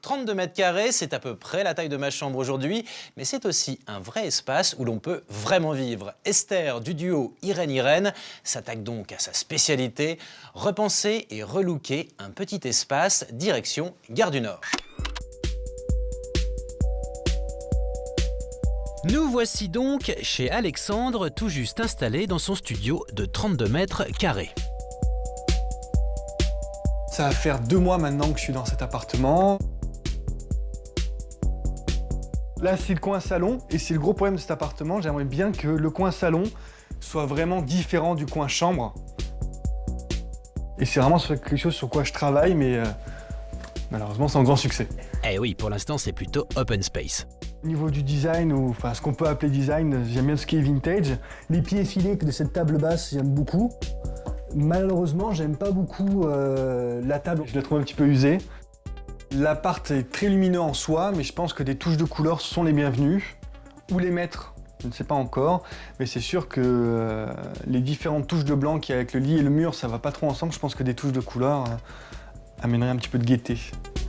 32 mètres carrés, c'est à peu près la taille de ma chambre aujourd'hui, mais c'est aussi un vrai espace où l'on peut vraiment vivre. Esther du duo Irène s'attaque donc à sa spécialité, repenser et relooker un petit espace direction Gare du Nord. Nous voici donc chez Alexandre, tout juste installé dans son studio de 32 mètres carrés. Ça va faire 2 mois maintenant que je suis dans cet appartement. Là, c'est le coin salon, et c'est le gros problème de cet appartement. J'aimerais bien que le coin salon soit vraiment différent du coin chambre. Et c'est vraiment quelque chose sur quoi je travaille, mais malheureusement, c'est un grand succès. Eh oui, pour l'instant, c'est plutôt open space. Au niveau du design, ou enfin ce qu'on peut appeler design, j'aime bien ce qui est vintage. Les pieds effilés de cette table basse, j'aime beaucoup. Malheureusement, j'aime pas beaucoup la table, je la trouve un petit peu usée. L'appart est très lumineux en soi, mais je pense que des touches de couleur sont les bienvenues. Où les mettre, je ne sais pas encore, mais c'est sûr que les différentes touches de blanc qu'il y a avec le lit et le mur, ça va pas trop ensemble. Je pense que des touches de couleur amèneraient un petit peu de gaieté.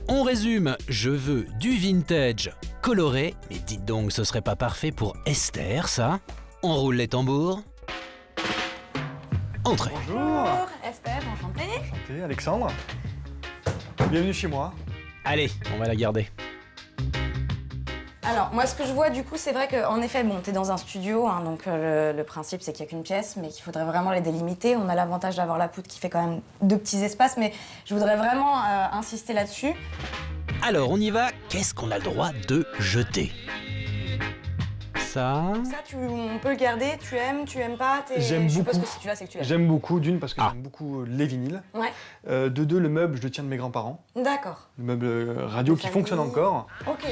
On résume, je veux du vintage coloré, mais dites donc, ce serait pas parfait pour Esther, ça? On roule les tambours. Entrez. Bonjour. Esther, enchantée. Enchanté, Alexandre. Bienvenue chez moi. Allez, on va la garder. Alors, moi, ce que je vois, du coup, c'est vrai qu'en effet, bon, t'es dans un studio, hein, donc le principe, c'est qu'il n'y a qu'une pièce, mais qu'il faudrait vraiment les délimiter. On a l'avantage d'avoir la poutre qui fait quand même 2 petits espaces, mais je voudrais vraiment insister là-dessus. Alors, on y va. Qu'est-ce qu'on a le droit de jeter? Ça... Ça, on peut le garder, tu aimes pas, J'aime Je suppose beaucoup. que si tu l'as, c'est que tu l'aimes. J'aime beaucoup, d'une, parce que j'aime beaucoup les vinyles. Ouais, De 2, le meuble, je le tiens de mes grands-parents. d'accord. Le meuble radio qui famille. fonctionne encore. Ok.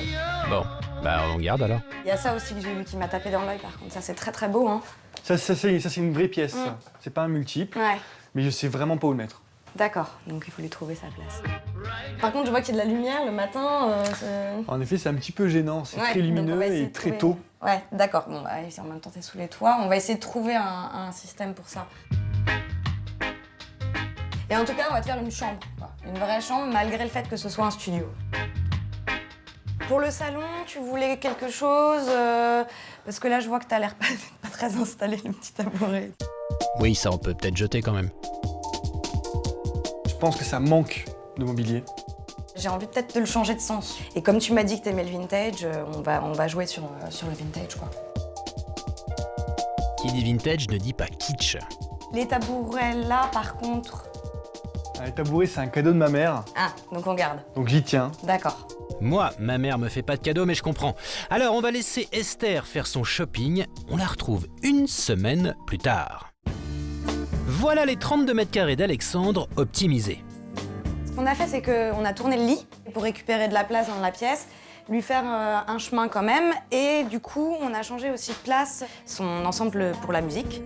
Bon, bah on garde alors. Il y a ça aussi que j'ai vu qui m'a tapé dans l'œil, par contre. Ça, c'est très très beau, hein. Ça c'est une vraie pièce. Ça. C'est pas un multiple, Ouais. mais je sais vraiment pas où le mettre. D'accord, donc il faut lui trouver sa place. Par contre, je vois qu'il y a de la lumière le matin. En effet, c'est un petit peu gênant. C'est Ouais, très donc on lumineux va essayer et de très trouver- tôt. Ouais, d'accord. Bon, bah, en même temps, t'es sous les toits. On va essayer de trouver un système pour ça. Et en tout cas, on va te faire une chambre, quoi. Une vraie chambre, malgré le fait que ce soit un studio. Pour le salon, tu voulais quelque chose parce que là, je vois que t'as l'air pas très installé, le petit tabouret. Oui, ça on peut peut-être jeter quand même. Je pense que ça manque de mobilier. J'ai envie peut-être de le changer de sens. Et comme tu m'as dit que t'aimais le vintage, on va jouer sur le vintage, quoi. Qui dit vintage ne dit pas kitsch. Les tabourets là, par contre... Les tabourets, c'est un cadeau de ma mère, Ah, donc on garde. donc j'y tiens. D'accord. Moi, ma mère me fait pas de cadeaux, mais je comprends. Alors, on va laisser Esther faire son shopping. On la retrouve une semaine plus tard. Voilà les 32 mètres carrés d'Alexandre optimisés. Ce qu'on a fait, c'est qu'on a tourné le lit pour récupérer de la place dans la pièce, lui faire un chemin quand même, et du coup, on a changé aussi de place son ensemble pour la musique.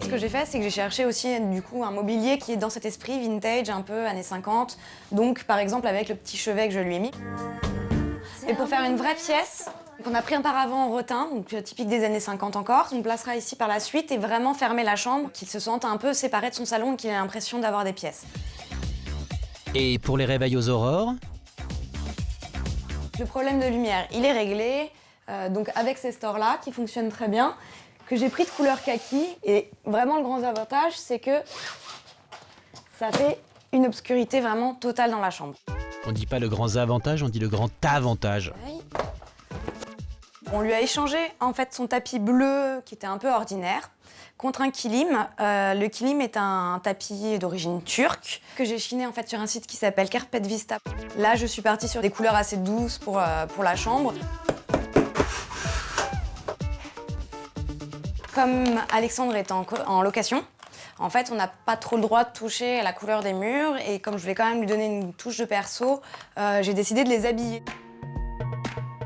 Ce que j'ai fait, c'est que j'ai cherché aussi du coup un mobilier qui est dans cet esprit vintage, un peu années 50, donc par exemple avec le petit chevet que je lui ai mis. Et pour faire une vraie pièce, on a pris un paravent en rotin, donc typique des années 50 encore. On le placera ici par la suite et vraiment fermer la chambre, qu'il se sente un peu séparé de son salon et qu'il ait l'impression d'avoir des pièces. Et pour les réveils aux aurores? Le problème de lumière, il est réglé, donc avec ces stores-là qui fonctionnent très bien, que j'ai pris de couleur kaki. Et vraiment, le grand avantage, c'est que ça fait une obscurité vraiment totale dans la chambre. On dit pas le grand avantage, on dit le grand avantage. On lui a échangé en fait son tapis bleu qui était un peu ordinaire contre un kilim. Le kilim est un tapis d'origine turque que j'ai chiné en fait sur un site qui s'appelle Carpet Vista. Là, je suis partie sur des couleurs assez douces pour la chambre. Comme Alexandre est en location, en fait, on n'a pas trop le droit de toucher à la couleur des murs. Et comme je voulais quand même lui donner une touche de perso, j'ai décidé de les habiller.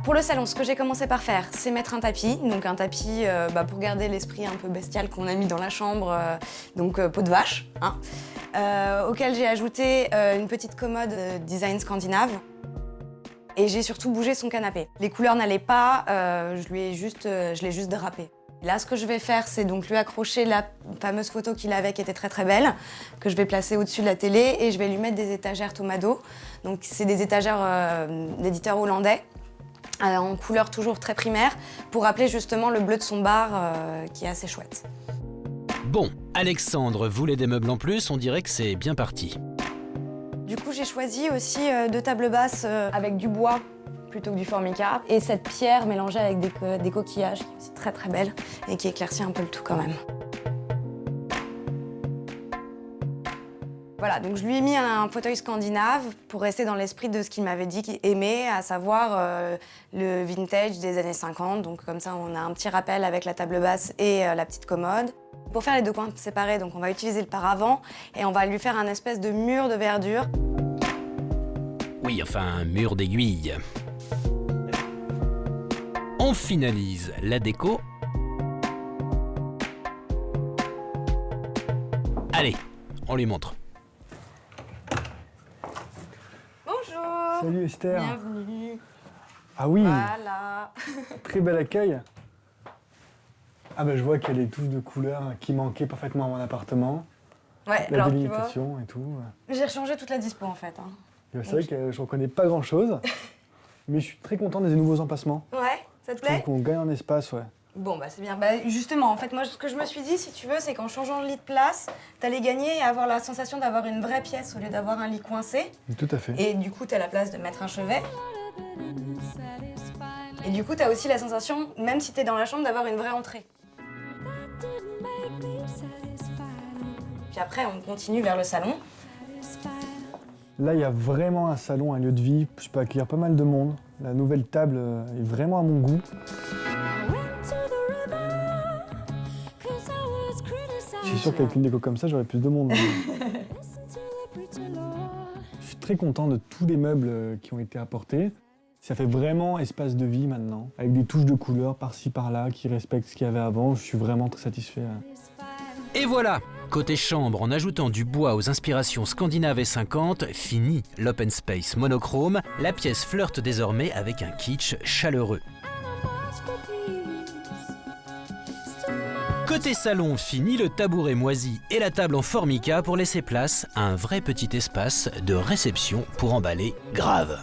Pour le salon, ce que j'ai commencé par faire, c'est mettre un tapis. Donc un tapis pour garder l'esprit un peu bestial qu'on a mis dans la chambre, donc peau de vache, hein, auquel j'ai ajouté une petite commode design scandinave. Et j'ai surtout bougé son canapé. Les couleurs n'allaient pas, je l'ai juste drapé. Là, ce que je vais faire, c'est donc lui accrocher la fameuse photo qu'il avait, qui était très très belle, que je vais placer au-dessus de la télé, et je vais lui mettre des étagères Tomado. Donc c'est des étagères d'éditeurs hollandais, en couleur toujours très primaire, pour rappeler justement le bleu de son bar, qui est assez chouette. Bon, Alexandre voulait des meubles en plus, on dirait que c'est bien parti. Du coup, j'ai choisi aussi 2 tables basses avec du bois plutôt que du formica, et cette pierre mélangée avec des coquillages, qui est aussi très très belle et qui éclaircit un peu le tout quand même. Voilà, donc je lui ai mis un fauteuil scandinave pour rester dans l'esprit de ce qu'il m'avait dit qu'il aimait, à savoir le vintage des années 50. Donc comme ça, on a un petit rappel avec la table basse et la petite commode. Pour faire les 2 coins séparés, donc on va utiliser le paravent et on va lui faire un espèce de mur de verdure. Oui, enfin, un mur d'aiguille. On finalise la déco. Allez, on lui montre. Bonjour. Salut Esther. Bienvenue. Ah oui, Voilà. très bel accueil. Ah bah je vois qu'il y a les touches de couleurs qui manquaient parfaitement à mon appartement. Ouais, La alors tu vois, délimitation et tout. j'ai rechangé toute la dispo en fait. C'est vrai que je reconnais pas grand chose, mais je suis très content des nouveaux empassements. Ouais, ça te Je trouve plaît? qu'on gagne en espace, ouais. Bon, bah c'est bien. Bah, justement, en fait, moi, ce que je me suis dit, si tu veux, c'est qu'en changeant le lit de place, t'allais gagner et avoir la sensation d'avoir une vraie pièce au lieu d'avoir un lit coincé. Tout à fait. Et du coup, t'as la place de mettre un chevet. Et du coup, t'as aussi la sensation, même si t'es dans la chambre, d'avoir une vraie entrée. Puis après, on continue vers le salon. Là, il y a vraiment un salon, un lieu de vie. Je peux accueillir pas mal de monde. La nouvelle table est vraiment à mon goût. Je suis sûr qu'avec une déco comme ça, j'aurais plus de monde. Je suis très content de tous les meubles qui ont été apportés. Ça fait vraiment espace de vie maintenant, avec des touches de couleurs par-ci par-là qui respectent ce qu'il y avait avant. Je suis vraiment très satisfait. Et voilà, côté chambre, en ajoutant du bois aux inspirations scandinaves et 50, fini l'open space monochrome, la pièce flirte désormais avec un kitsch chaleureux. Côté salon, fini le tabouret moisi et la table en formica pour laisser place à un vrai petit espace de réception pour emballer grave.